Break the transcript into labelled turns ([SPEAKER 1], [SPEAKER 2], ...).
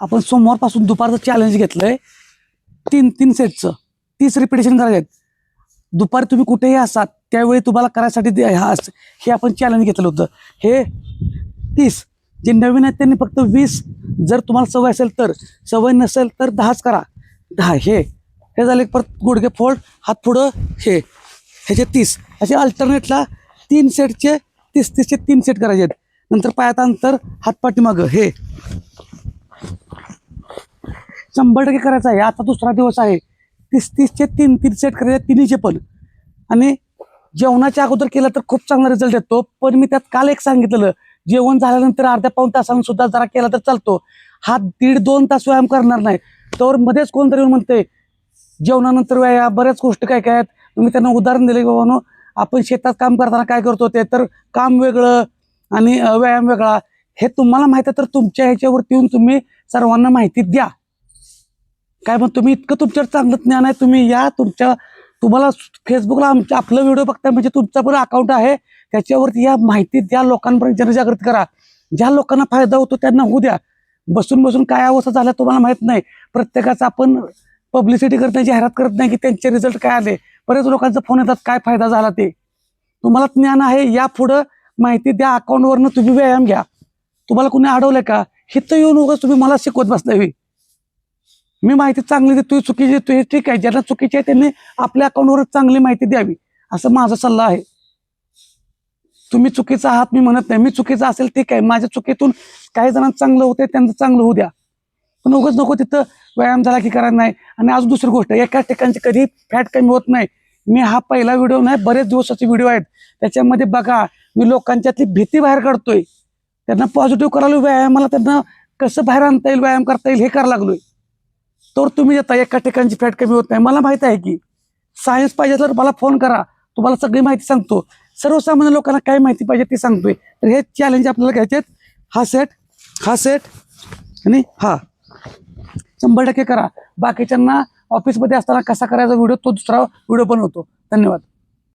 [SPEAKER 1] आपण सोमवारपासून दुपारचं चॅलेंज घेतलंय 3 सेटचं 30 रिपिटेशन करायचे आहेत. दुपारी तुम्ही कुठेही असाल त्यावेळी तुम्हाला करायसाठी हे आपण चॅलेंज घेतलं होतं. हे 30 जे नवीन आहेत त्यांनी फक्त 20, जर तुम्हाला सवय असेल तर, सवय नसेल तर 10च करा. 10 हे झाले. परत गुडघे फोल्ड, हात पुढं, ह्याचे 30 असे अल्टरनेटला 3 सेटचे 30-30चे 3 सेट करायचे आहेत. नंतर पायात अंतर, हात पाठीमागं, हे 100% करायचं आहे. आता दुसरा दिवस आहे. 30-30चे 3 सेट करायचे, तिन्हीचे पण. आणि जेवणाच्या अगोदर केलं तर खूप चांगला रिझल्ट येतो. पण मी त्यात काल एक सांगितलेलं, जेवण झाल्यानंतर अर्ध्या-पाऊण तासानं सुद्धा जरा केला तर चालतो. हा 1.5-2 तास व्यायाम करणार नाही. तर मध्येच कोणतरी म्हणते जेवणानंतर व्यायाम, बऱ्याच गोष्टी काय काय आहेत. तुम्ही त्यांना उदाहरण दिले बाबांनो, आपण शेतात काम करताना काय करतो ते तर काम वेगळं आणि व्यायाम वेगळा. हे तुम्हाला माहिती आहे तर तुमच्या ह्याच्यावरती येऊन तुम्ही सर्वांना माहिती द्या. काय मग तुम्ही इतकं तुमच्यावर चांगलं ज्ञान आहे, तुम्ही या तुम्हाला फेसबुकला आपलं व्हिडिओ बघताय म्हणजे तुमचा पण अकाउंट आहे, त्याच्यावरती या माहिती द्या, लोकांपर्यंत जनजागृती करा. ज्या लोकांना फायदा होतो त्यांना होऊ द्या. बसून बसून काय अवस्था झाल्या तुम्हाला माहित नाही. प्रत्येकाचं आपण पब्लिसिटी करत नाही, जाहिरात करत नाही की त्यांचे रिझल्ट काय आले. बरेच लोकांचा फोन येतात काय फायदा झाला ते. तुम्हाला ज्ञान आहे, या पुढं माहिती द्या. अकाउंटवरनं तुम्ही व्यायाम घ्या. तुम्हाला कुणी अडवलंय का? हिथं येऊन उगाच तुम्ही मला शिकवत बसलाय. मी माहिती चांगली देतोय, चुकीची देतोय हे ठीक आहे. ज्यांना चुकीची आहे त्यांनी आपल्या अकाउंटवर चांगली माहिती द्यावी, असं माझा सल्ला आहे. तुम्ही चुकीचा आहात मी म्हणत नाही. मी चुकीचा असेल ठीक आहे, माझ्या चुकीतून काही जणांचं चांगलं होतंय, त्यांचं चांगलं होऊ द्या. पण उगाच नको तिथं व्यायाम झाला की करायला नाही. आणि अजून दुसरी गोष्ट, एका ठिकाणची कधी फॅट कमी होत नाही. मी हा पहिला व्हिडिओ नाही, बरेच दिवसाचे व्हिडिओ आहेत. त्याच्यामध्ये बघा मी लोकांच्यातली भीती बाहेर काढतोय, त्यांना पॉझिटिव्ह करायला व्यायामाला, त्यांना कसं बाहेर आणता येईल, व्यायाम करता येईल हे करायला लागलोय. तर तुम्ही येता एका ठिकाणची फॅट कमी होत नाही. मला माहित आहे की सायन्स पाहिजे तर मला फोन करा, तुम्हाला सगळी माहिती सांगतो. सर्वसामान्य लोकांना काय माहिती पाहिजे ते सांगतोय. तर हे चॅलेंज आपल्याला घ्यायचे आहेत. हा सेट आणि 100% करा. बाकीच्यांना ऑफिसमध्ये असताना कसा करायचा व्हिडिओ तो दुसरा व्हिडिओ बनवतो. धन्यवाद.